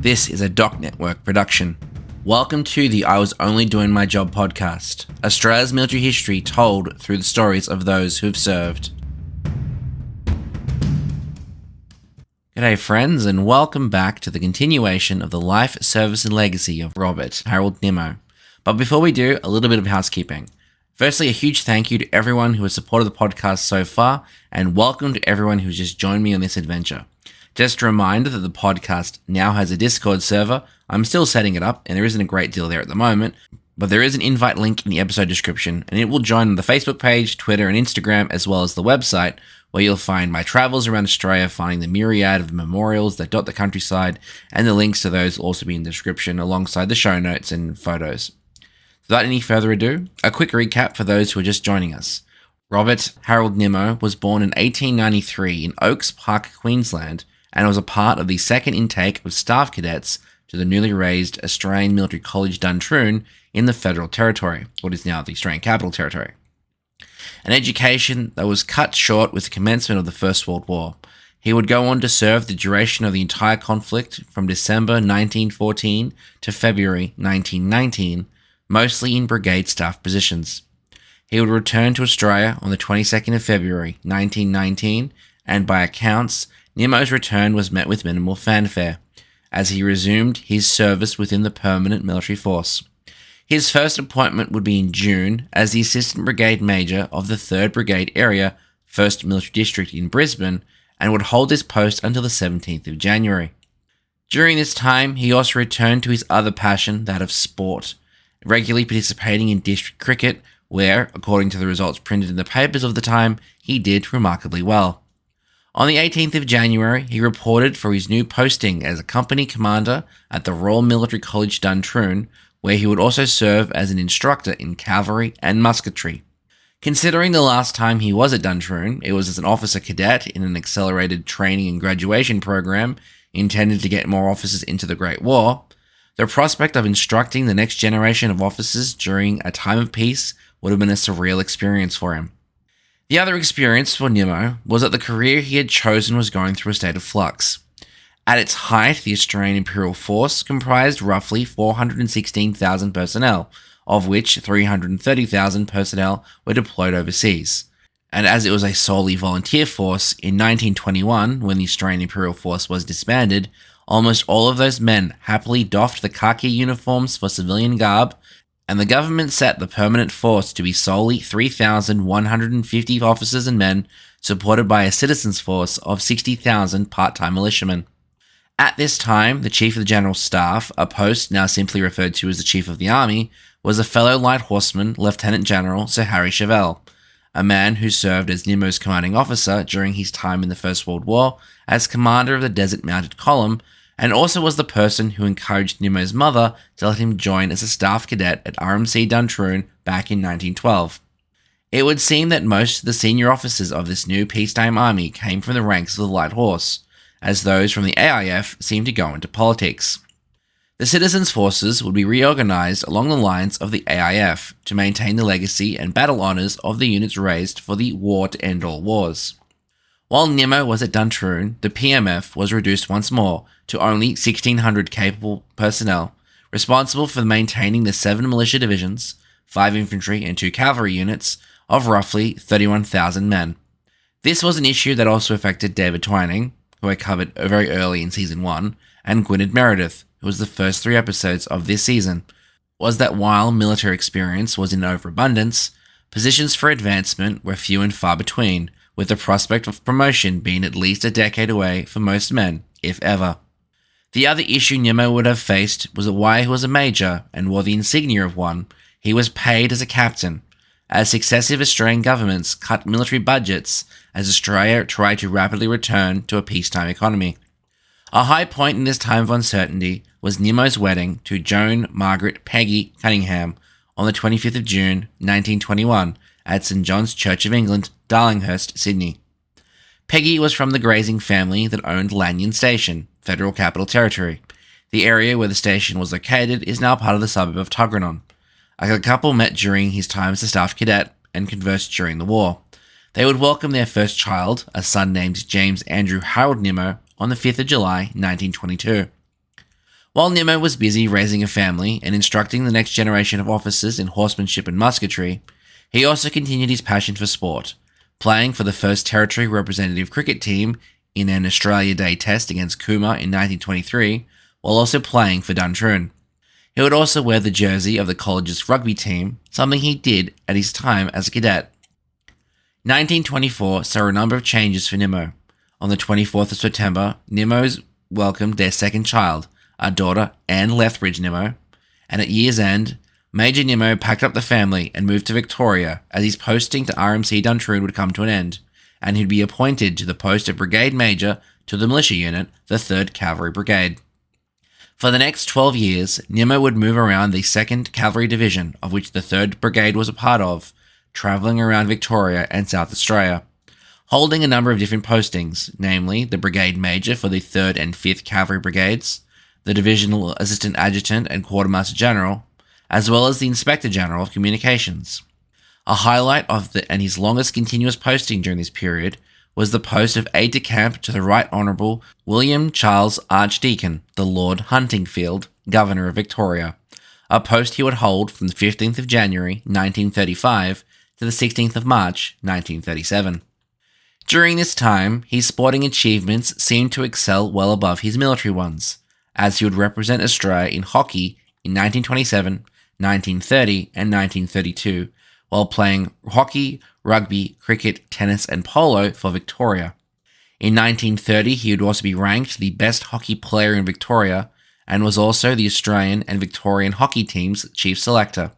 This is a Doc Network production. Welcome to the I Was Only Doing My Job podcast, Australia's military history told through the stories of those who've served. G'day friends, and welcome back to the continuation of the life, service and legacy of Robert Harold Nimmo. But before we do, a little bit of housekeeping. Firstly, a huge thank you to everyone who has supported the podcast so far, and welcome to everyone who's just joined me on this adventure. Just a reminder that the podcast now has a Discord server. I'm still setting it up, and there isn't a great deal there at the moment, but there is an invite link in the episode description, and it will join the Facebook page, Twitter, and Instagram, as well as the website, where you'll find my travels around Australia, finding the myriad of memorials that dot the countryside, and the links to those will also be in the description, alongside the show notes and photos. Without any further ado, a quick recap for those who are just joining us. Robert Harold Nimmo was born in 1893 in Oaks Park, Queensland, and was a part of the second intake of staff cadets to the newly raised Australian Military College Duntroon in the Federal Territory, what is now the Australian Capital Territory. An education that was cut short with the commencement of the First World War. He would go on to serve the duration of the entire conflict from December 1914 to February 1919, mostly in brigade staff positions. He would return to Australia on the 22nd of February 1919, and by accounts, Nimmo's return was met with minimal fanfare, as he resumed his service within the permanent military force. His first appointment would be in June as the Assistant Brigade Major of the 3rd Brigade Area, 1st Military District in Brisbane, and would hold this post until the 17th of January. During this time, he also returned to his other passion, that of sport, regularly participating in district cricket, where, according to the results printed in the papers of the time, he did remarkably well. On the 18th of January, he reported for his new posting as a company commander at the Royal Military College Duntroon, where he would also serve as an instructor in cavalry and musketry. Considering the last time he was at Duntroon, it was as an officer cadet in an accelerated training and graduation program intended to get more officers into the Great War, the prospect of instructing the next generation of officers during a time of peace would have been a surreal experience for him. The other experience for Nimmo was that the career he had chosen was going through a state of flux. At its height, the Australian Imperial Force comprised roughly 416,000 personnel, of which 330,000 personnel were deployed overseas. And as it was a solely volunteer force, in 1921, when the Australian Imperial Force was disbanded, almost all of those men happily doffed the khaki uniforms for civilian garb, and the government set the permanent force to be solely 3,150 officers and men, supported by a citizens' force of 60,000 part-time militiamen. At this time, the Chief of the General Staff, a post now simply referred to as the Chief of the Army, was a fellow light horseman, Lieutenant General Sir Harry Chevelle, a man who served as Nimmo's commanding officer during his time in the First World War as commander of the Desert Mounted Column, and also was the person who encouraged Nimmo's mother to let him join as a staff cadet at RMC Duntroon back in 1912. It would seem that most of the senior officers of this new peacetime army came from the ranks of the Light Horse, as those from the AIF seemed to go into politics. The citizens' forces would be reorganised along the lines of the AIF to maintain the legacy and battle honours of the units raised for the war to end all wars. While Nimmo was at Duntroon, the PMF was reduced once more to only 1,600 capable personnel, responsible for maintaining the 7 militia divisions, 5 infantry and 2 cavalry units of roughly 31,000 men. This was an issue that also affected David Twining, who I covered very early in Season 1, and Gwynedd Meredith, who was the first 3 episodes of this season, was that while military experience was in overabundance, positions for advancement were few and far between, with the prospect of promotion being at least a decade away for most men, if ever. The other issue Nimmo would have faced was that while he was a major and wore the insignia of one, he was paid as a captain, as successive Australian governments cut military budgets as Australia tried to rapidly return to a peacetime economy. A high point in this time of uncertainty was Nimmo's wedding to Joan Margaret Peggy Cunningham on the 25th of June 1921 at St John's Church of England, Darlinghurst, Sydney. Peggy was from the grazing family that owned Lanyon Station, Federal Capital Territory. The area where the station was located is now part of the suburb of Tuggeranong. The couple met during his time as a staff cadet and conversed during the war. They would welcome their first child, a son named James Andrew Harold Nimmo, on the 5th of July 1922. While Nimmo was busy raising a family and instructing the next generation of officers in horsemanship and musketry, he also continued his passion for sport, playing for the first territory representative cricket team in an Australia Day test against Cooma in 1923, while also playing for Duntroon. He would also wear the jersey of the college's rugby team, something he did at his time as a cadet. 1924 saw a number of changes for Nimmo. On the 24th of September, Nimmo's welcomed their second child, a daughter, Anne Lethbridge Nimmo, and at year's end, Major Nimmo packed up the family and moved to Victoria as his posting to RMC Duntroon would come to an end, and he'd be appointed to the post of Brigade Major to the militia unit, the 3rd Cavalry Brigade. For the next 12 years, Nimmo would move around the 2nd Cavalry Division, of which the 3rd Brigade was a part of, travelling around Victoria and South Australia, holding a number of different postings, namely the Brigade Major for the 3rd and 5th Cavalry Brigades, the Divisional Assistant Adjutant and Quartermaster General, as well as the Inspector General of Communications. A highlight of and his longest continuous posting during this period was the post of Aide-de-Camp to the Right Honourable William Charles Archdeacon, the Lord Huntingfield, Governor of Victoria, a post he would hold from the 15th of January 1935 to the 16th of March 1937. During this time, his sporting achievements seemed to excel well above his military ones, as he would represent Australia in hockey in 1927, 1930 and 1932, while playing hockey, rugby, cricket, tennis and polo for Victoria. In 1930, he would also be ranked the best hockey player in Victoria and was also the Australian and Victorian hockey team's chief selector.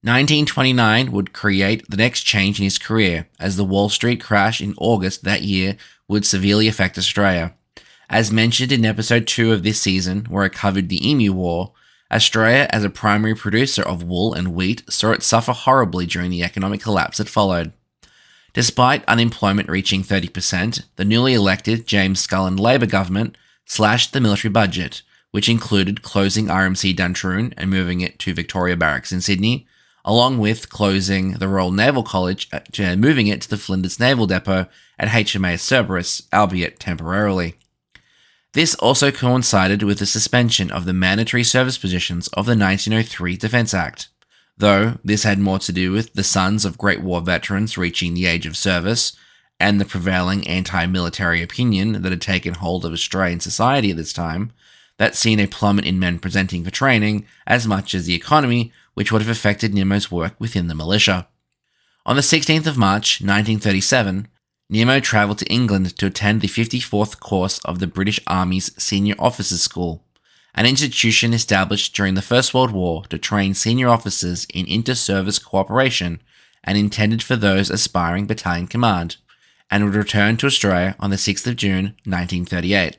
1929 would create the next change in his career, as the Wall Street crash in August that year would severely affect Australia. As mentioned in episode 2 of this season, where I covered the Emu War, Australia, as a primary producer of wool and wheat, saw it suffer horribly during the economic collapse that followed. Despite unemployment reaching 30%, the newly elected James Scullin Labor government slashed the military budget, which included closing RMC Duntroon and moving it to Victoria Barracks in Sydney, along with closing the Royal Naval College and moving it to the Flinders Naval Depot at HMAS Cerberus, albeit temporarily. This also coincided with the suspension of the mandatory service positions of the 1903 Defence Act, though this had more to do with the sons of Great War veterans reaching the age of service and the prevailing anti-military opinion that had taken hold of Australian society at this time, that seen a plummet in men presenting for training as much as the economy, which would have affected Nimmo's work within the militia. On the 16th of March 1937, Nimmo travelled to England to attend the 54th course of the British Army's Senior Officers School, an institution established during the First World War to train senior officers in inter-service cooperation and intended for those aspiring battalion command, and would return to Australia on the 6th of June 1938.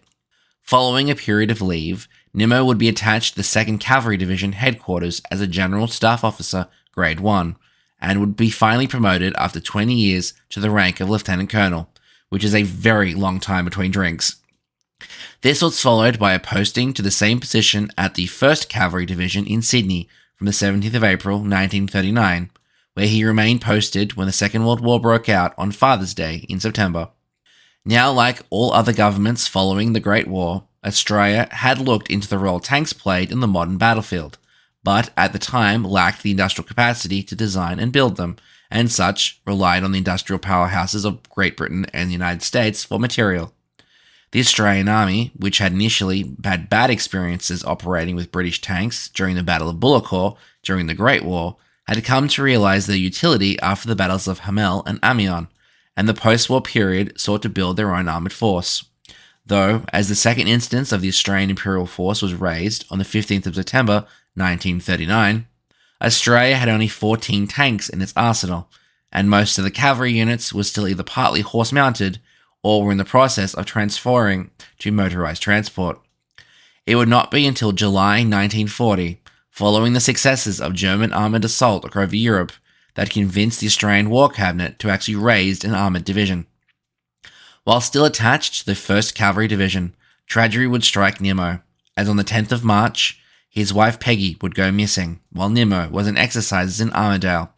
Following a period of leave, Nimmo would be attached to the 2nd Cavalry Division headquarters as a General Staff Officer, Grade 1, and would be finally promoted after 20 years to the rank of Lieutenant Colonel, which is a very long time between drinks. This was followed by a posting to the same position at the 1st Cavalry Division in Sydney from the 17th of April 1939, where he remained posted when the Second World War broke out on Father's Day in September. Now, like all other governments following the Great War, Australia had looked into the role tanks played in the modern battlefield, but at the time lacked the industrial capacity to design and build them, and such relied on the industrial powerhouses of Great Britain and the United States for material. The Australian Army, which had initially had bad experiences operating with British tanks during the Battle of Bullecourt during the Great War, had come to realise their utility after the battles of Hamel and Amiens, and the post-war period sought to build their own armoured force. Though, as the second instance of the Australian Imperial Force was raised on the 15th of September 1939, Australia had only 14 tanks in its arsenal, and most of the cavalry units were still either partly horse-mounted or were in the process of transferring to motorised transport. It would not be until July 1940, following the successes of German armoured assault over Europe, that convinced the Australian War Cabinet to actually raise an armoured division. While still attached to the 1st Cavalry Division, tragedy would strike Nimmo, as on the 10th of March, his wife Peggy would go missing, while Nimmo was in exercises in Armidale,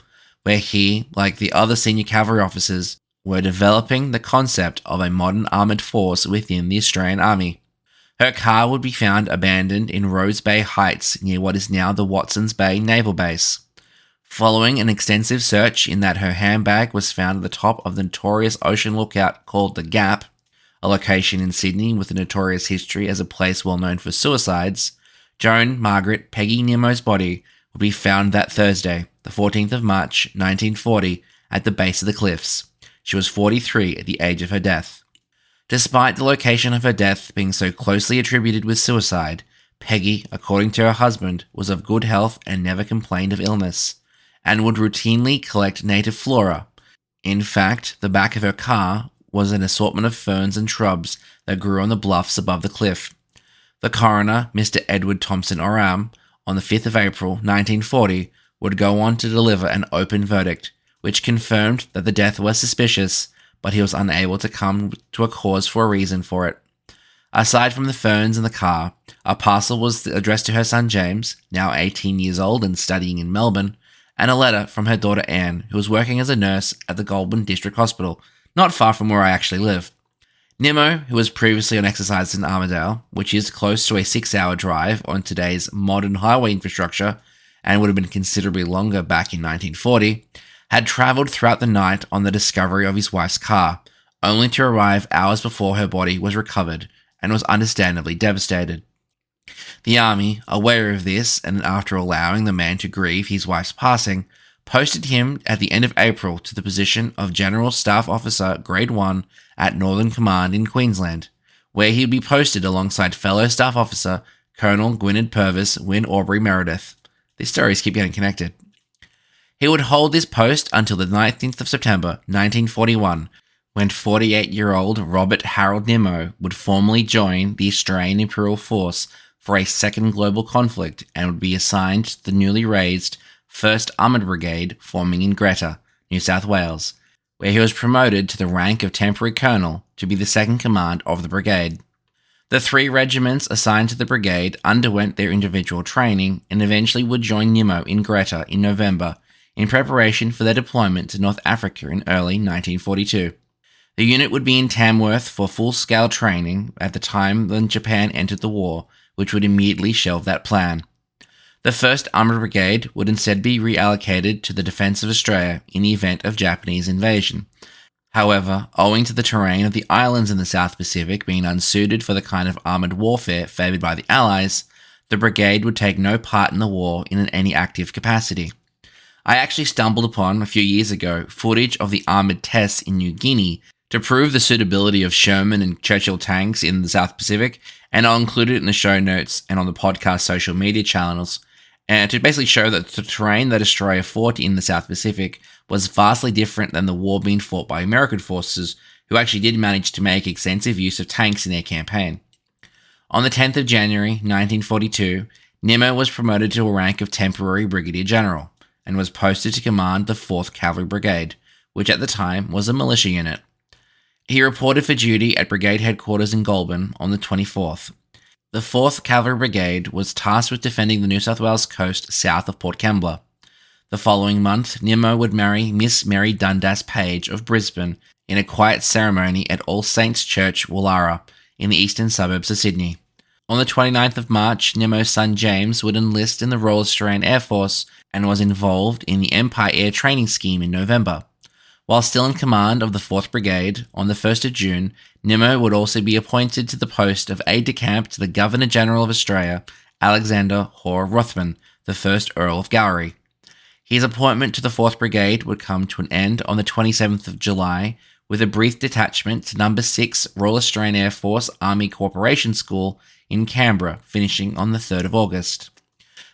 where he, like the other senior cavalry officers, were developing the concept of a modern armoured force within the Australian Army. Her car would be found abandoned in Rose Bay Heights near what is now the Watsons Bay Naval Base. Following an extensive search in that her handbag was found at the top of the notorious ocean lookout called The Gap, a location in Sydney with a notorious history as a place well known for suicides, Joan Margaret Peggy Nimmo's body would be found that Thursday, the 14th of March 1940, at the base of the cliffs. She was 43 at the age of her death. Despite the location of her death being so closely attributed with suicide, Peggy, according to her husband, was of good health and never complained of illness, and would routinely collect native flora. In fact, the back of her car was an assortment of ferns and shrubs that grew on the bluffs above the cliff. The coroner, Mr. Edward Thompson Oram, on the 5th of April 1940, would go on to deliver an open verdict, which confirmed that the death was suspicious, but he was unable to come to a cause for a reason for it. Aside from the ferns in the car, a parcel was addressed to her son James, now 18 years old and studying in Melbourne, and a letter from her daughter Anne, who was working as a nurse at the Goulburn District Hospital, not far from where I actually live. Nimmo, who was previously on exercise in Armidale, which is close to a 6-hour drive on today's modern highway infrastructure, and would have been considerably longer back in 1940, had travelled throughout the night on the discovery of his wife's car, only to arrive hours before her body was recovered, and was understandably devastated. The Army, aware of this, and after allowing the man to grieve his wife's passing, posted him at the end of April to the position of General Staff Officer Grade 1 at Northern Command in Queensland, where he would be posted alongside fellow Staff Officer Colonel Gwynedd Purvis Wyn Aubrey Meredith. These stories keep getting connected. He would hold this post until the 19th of September 1941, when 48-year-old Robert Harold Nimmo would formally join the Australian Imperial Force for a second global conflict and would be assigned to the newly raised 1st Armoured Brigade forming in Greta, New South Wales, where he was promoted to the rank of Temporary Colonel to be the second command of the brigade. The 3 regiments assigned to the brigade underwent their individual training and eventually would join Nimmo in Greta in November in preparation for their deployment to North Africa in early 1942. The unit would be in Tamworth for full-scale training at the time when Japan entered the war, which would immediately shelve that plan. The 1st Armoured Brigade would instead be reallocated to the defence of Australia in the event of Japanese invasion. However, owing to the terrain of the islands in the South Pacific being unsuited for the kind of armoured warfare favoured by the Allies, the brigade would take no part in the war in any active capacity. I actually stumbled upon, a few years ago, footage of the armoured tests in New Guinea to prove the suitability of Sherman and Churchill tanks in the South Pacific, and I'll include it in the show notes and on the podcast social media channels, and to basically show that the terrain that Australia fought in the South Pacific was vastly different than the war being fought by American forces, who actually did manage to make extensive use of tanks in their campaign. On the 10th of January 1942, Nimmo was promoted to a rank of Temporary Brigadier General, and was posted to command the 4th Cavalry Brigade, which at the time was a militia unit. He reported for duty at Brigade Headquarters in Goulburn on the 24th. The 4th Cavalry Brigade was tasked with defending the New South Wales coast south of Port Kembla. The following month, Nimmo would marry Miss Mary Dundas Page of Brisbane in a quiet ceremony at All Saints Church, Woollahra, in the eastern suburbs of Sydney. On the 29th of March, Nimmo's son James would enlist in the Royal Australian Air Force and was involved in the Empire Air Training Scheme in November. While still in command of the 4th Brigade, on the 1st of June, Nimmo would also be appointed to the post of aide-de-camp to the Governor-General of Australia, Alexander Hoare Rothman, the 1st Earl of Gowrie. His appointment to the 4th Brigade would come to an end on the 27th of July, with a brief detachment to No. 6 Royal Australian Air Force Army Corporation School in Canberra, finishing on the 3rd of August.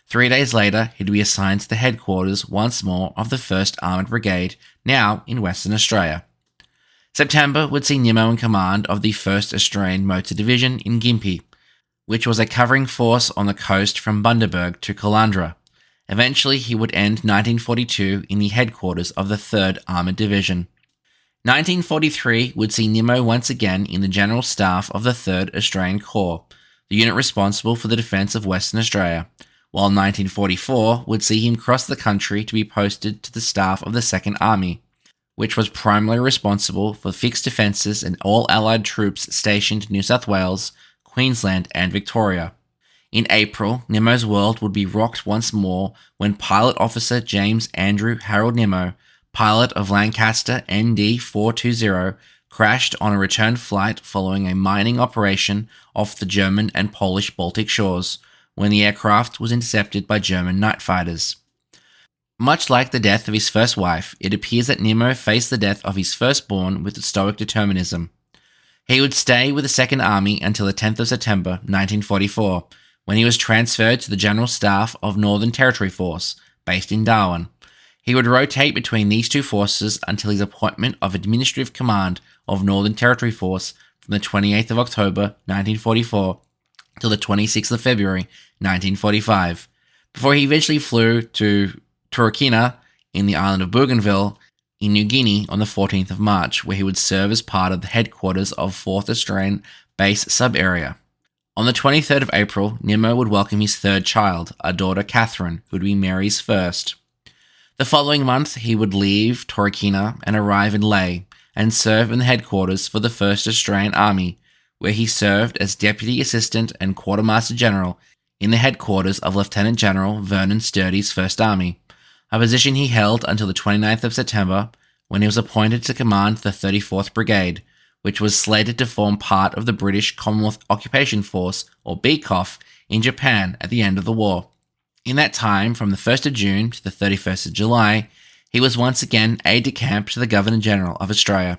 3 days later, he'd be assigned to the headquarters once more of the 1st Armoured Brigade, now in Western Australia. September would see Nimmo in command of the 1st Australian Motor Division in Gympie, which was a covering force on the coast from Bundaberg to Caloundra. Eventually, he would end 1942 in the headquarters of the 3rd Armoured Division. 1943 would see Nimmo once again in the General Staff of the 3rd Australian Corps, the unit responsible for the defence of Western Australia, while 1944 would see him cross the country to be posted to the staff of the 2nd Army, which was primarily responsible for fixed defences and all Allied troops stationed in New South Wales, Queensland, and Victoria. In April, Nimmo's world would be rocked once more when Pilot Officer James Andrew Harold Nimmo, pilot of Lancaster ND 420, crashed on a return flight following a mining operation off the German and Polish Baltic shores, when the aircraft was intercepted by German night fighters. Much like the death of his first wife, it appears that Nimmo faced the death of his firstborn with stoic determinism. He would stay with the Second Army until the 10th of September 1944, when he was transferred to the General Staff of Northern Territory Force, based in Darwin. He would rotate between these two forces until his appointment of Administrative Command of Northern Territory Force from the 28th of October 1944 till the 26th of February 1945, before he eventually flew to Turkana in the island of Bougainville in New Guinea on the 14th of March, where he would serve as part of the headquarters of 4th Australian Base Sub-Area. On the 23rd of April, Nimmo would welcome his third child, a daughter Catherine, who would be Mary's first. The following month, he would leave Turkana and arrive in Lae and serve in the headquarters for the 1st Australian Army, where he served as Deputy Assistant and Quartermaster General in the headquarters of Lieutenant General Vernon Sturdy's First Army, a position he held until the 29th of September, when he was appointed to command the 34th Brigade, which was slated to form part of the British Commonwealth Occupation Force, or BCOF, in Japan at the end of the war. In that time, from the 1st of June to the 31st of July, he was once again aide-de-camp to the Governor-General of Australia.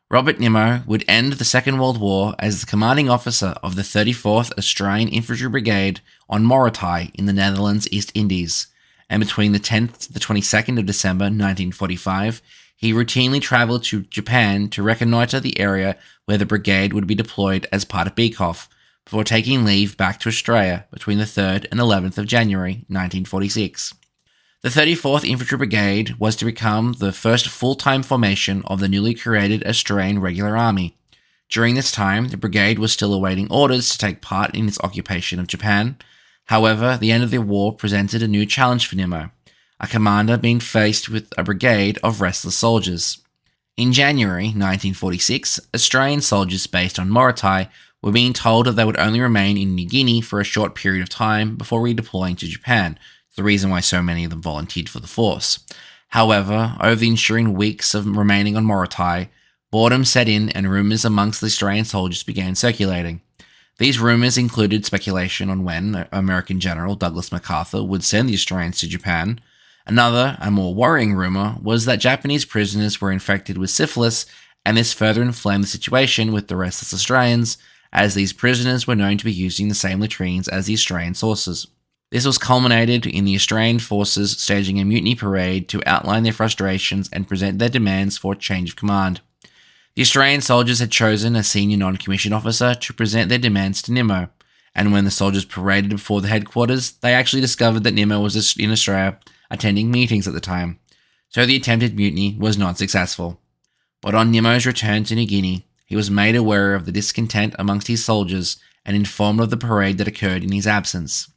Robert Nimmo would end the Second World War as the commanding officer of the 34th Australian Infantry Brigade on Morotai in the Netherlands East Indies, and between the 10th to the 22nd of December 1945, he routinely travelled to Japan to reconnoitre the area where the brigade would be deployed as part of BCOF, before taking leave back to Australia between the 3rd and 11th of January 1946. The 34th Infantry Brigade was to become the first full-time formation of the newly created Australian Regular Army. During this time, the brigade was still awaiting orders to take part in its occupation of Japan. However, the end of the war presented a new challenge for Nimmo, a commander being faced with a brigade of restless soldiers. In January 1946, Australian soldiers based on Morotai were being told that they would only remain in New Guinea for a short period of time before redeploying to Japan, the reason why so many of them volunteered for the force. However, over the ensuing weeks of remaining on Morotai, boredom set in and rumours amongst the Australian soldiers began circulating. These rumours included speculation on when American General Douglas MacArthur would send the Australians to Japan. Another, and more worrying rumour, was that Japanese prisoners were infected with syphilis, and this further inflamed the situation with the restless Australians, as these prisoners were known to be using the same latrines as the Australian sources. This was culminated in the Australian forces staging a mutiny parade to outline their frustrations and present their demands for a change of command. The Australian soldiers had chosen a senior non-commissioned officer to present their demands to Nimmo, and when the soldiers paraded before the headquarters, they actually discovered that Nimmo was in Australia attending meetings at the time, so the attempted mutiny was not successful. But on Nimmo's return to New Guinea, he was made aware of the discontent amongst his soldiers and informed of the parade that occurred in his absence.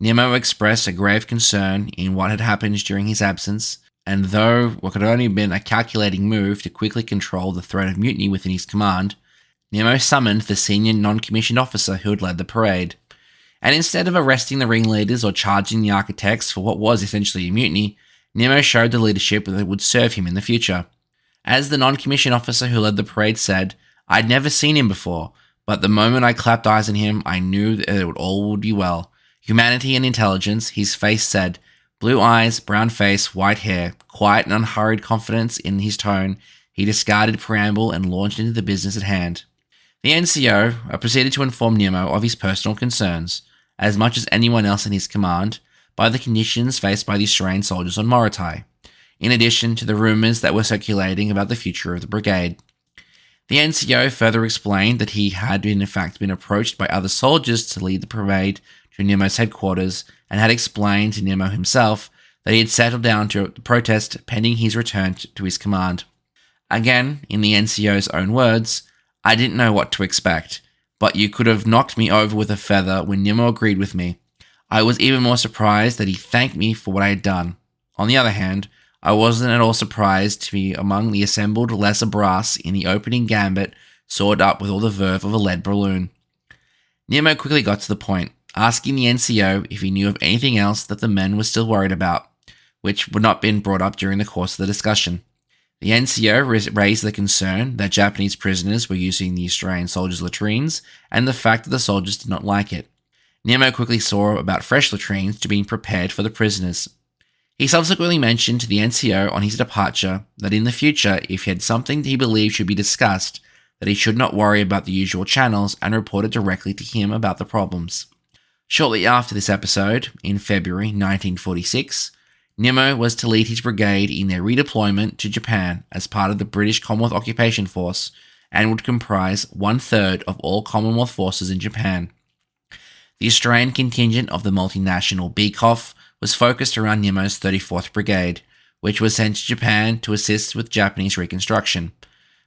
Nimmo expressed a grave concern in what had happened during his absence, and though what could only have been a calculating move to quickly control the threat of mutiny within his command, Nimmo summoned the senior non-commissioned officer who had led the parade, and instead of arresting the ringleaders or charging the architects for what was essentially a mutiny, Nimmo showed the leadership that would serve him in the future. As the non-commissioned officer who led the parade said, "I'd never seen him before, but the moment I clapped eyes on him, I knew that all would be well. Humanity and intelligence," his face said. Blue eyes, brown face, white hair, quiet and unhurried confidence in his tone, he discarded preamble and launched into the business at hand. The NCO proceeded to inform Nimmo of his personal concerns, as much as anyone else in his command, by the conditions faced by the Australian soldiers on Morotai, in addition to the rumours that were circulating about the future of the brigade. The NCO further explained that he had in fact been approached by other soldiers to lead the parade to Nimmo's headquarters, and had explained to Nimmo himself that he had settled down to protest pending his return to his command. Again, in the NCO's own words, "I didn't know what to expect, but you could have knocked me over with a feather when Nimmo agreed with me. I was even more surprised that he thanked me for what I had done. On the other hand, I wasn't at all surprised to be among the assembled lesser brass in the opening gambit, soared up with all the verve of a lead balloon." Nimmo quickly got to the point, asking the NCO if he knew of anything else that the men were still worried about, which would not been brought up during the course of the discussion. The NCO raised the concern that Japanese prisoners were using the Australian soldiers' latrines and the fact that the soldiers did not like it. Nimmo quickly saw about fresh latrines to being prepared for the prisoners. He subsequently mentioned to the NCO on his departure that in the future, if he had something that he believed should be discussed, that he should not worry about the usual channels and report it directly to him about the problems. Shortly after this episode, in February 1946, Nimmo was to lead his brigade in their redeployment to Japan as part of the British Commonwealth Occupation Force and would comprise 1/3 of all Commonwealth forces in Japan. The Australian contingent of the multinational BCOF was focused around Nimmo's 34th Brigade, which was sent to Japan to assist with Japanese reconstruction.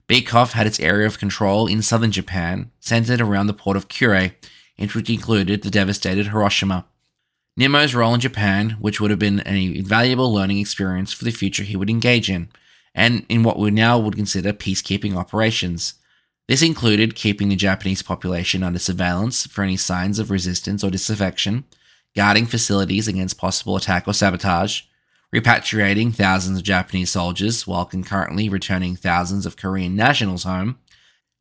BCOF had its area of control in southern Japan, centered around the port of Kure, which included the devastated Hiroshima. Nimmo's role in Japan, which would have been an invaluable learning experience for the future he would engage in, and in what we now would consider peacekeeping operations. This included keeping the Japanese population under surveillance for any signs of resistance or disaffection, guarding facilities against possible attack or sabotage, repatriating thousands of Japanese soldiers while concurrently returning thousands of Korean nationals home.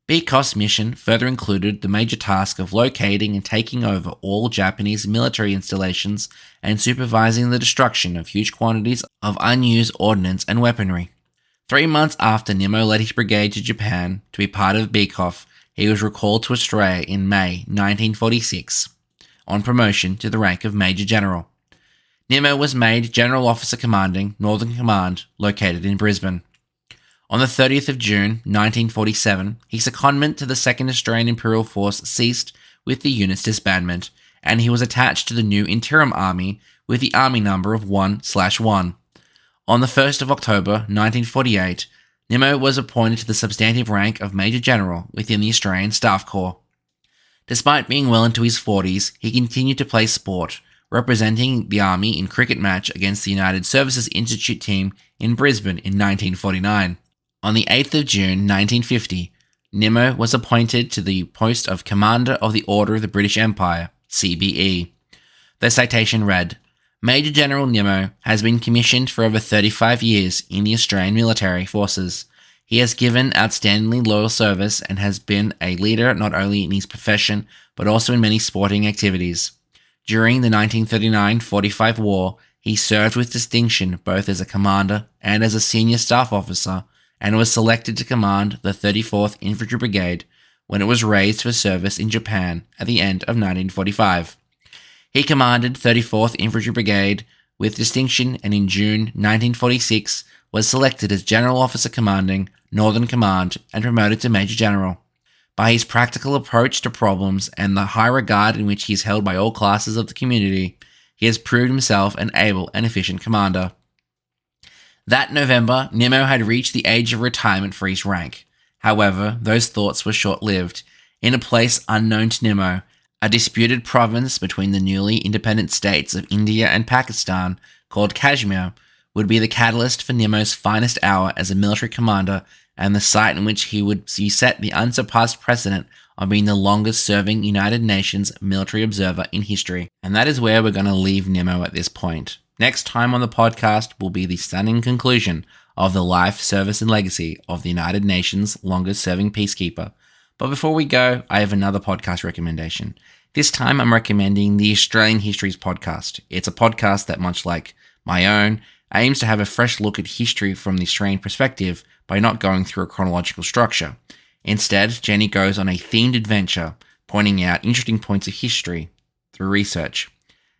BCOF's mission further included the major task of locating and taking over all Japanese military installations and supervising the destruction of huge quantities of unused ordnance and weaponry. 3 months after Nimmo led his brigade to Japan to be part of BCOF, he was recalled to Australia in May 1946 on promotion to the rank of Major General. Nimmo was made General Officer Commanding Northern Command, located in Brisbane. On the 30th of June 1947, his secondment to the 2nd Australian Imperial Force ceased with the unit's disbandment, and he was attached to the new Interim Army with the Army number of 1/1. On the 1st of October 1948, Nimmo was appointed to the substantive rank of Major General within the Australian Staff Corps. Despite being well into his 40s, he continued to play sport, representing the Army in cricket match against the United Services Institute team in Brisbane in 1949. On the 8th of June 1950, Nimmo was appointed to the post of Commander of the Order of the British Empire, CBE. The citation read, Major General Nimmo has been commissioned for over 35 years in the Australian military forces. He has given outstandingly loyal service and has been a leader not only in his profession, but also in many sporting activities. During the 1939-45 war, he served with distinction both as a commander and as a senior staff officer, and was selected to command the 34th Infantry Brigade when it was raised for service in Japan at the end of 1945. He commanded 34th Infantry Brigade with distinction and in June 1946 was selected as General Officer Commanding Northern Command and promoted to Major General. By his practical approach to problems and the high regard in which he is held by all classes of the community, he has proved himself an able and efficient commander. That November, Nimmo had reached the age of retirement for his rank. However, those thoughts were short-lived. In a place unknown to Nimmo, a disputed province between the newly independent states of India and Pakistan, called Kashmir, would be the catalyst for Nimmo's finest hour as a military commander and the site in which he would set the unsurpassed precedent of being the longest-serving United Nations military observer in history. And that is where we're going to leave Nimmo at this point. Next time on the podcast will be the stunning conclusion of the life, service, and legacy of the United Nations longest-serving peacekeeper. But before we go, I have another podcast recommendation. This time I'm recommending the Australian Histories podcast. It's a podcast that, much like my own, aims to have a fresh look at history from the Australian perspective by not going through a chronological structure. Instead, Jenny goes on a themed adventure, pointing out interesting points of history through research.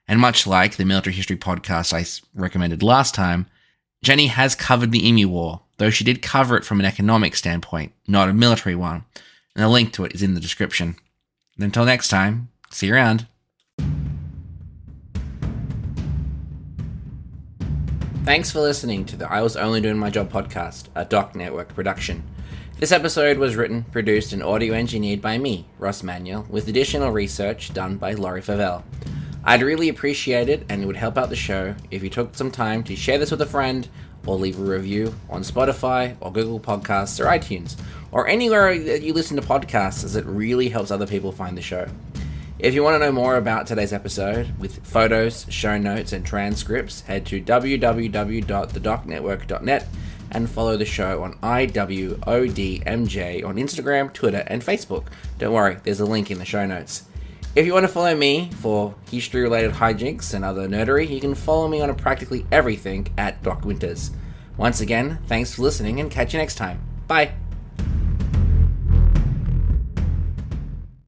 And much like the military history podcast I recommended last time, Jenny has covered the Emu War, though she did cover it from an economic standpoint, not a military one, and a link to it is in the description. And until next time, see you around. Thanks for listening to the I Was Only Doing My Job podcast, a Doc Network production. This episode was written, produced, and audio engineered by me, Ross Manuel, with additional research done by Laurie Favell. I'd really appreciate it, and it would help out the show if you took some time to share this with a friend, or leave a review on Spotify, or Google Podcasts, or iTunes, or anywhere that you listen to podcasts, as it really helps other people find the show. If you want to know more about today's episode, with photos, show notes, and transcripts, head to www.thedocnetwork.net and follow the show on IWODMJ on Instagram, Twitter, and Facebook. Don't worry, there's a link in the show notes. If you want to follow me for history-related hijinks and other nerdery, you can follow me on practically everything at Doc Winters. Once again, thanks for listening and catch you next time. Bye!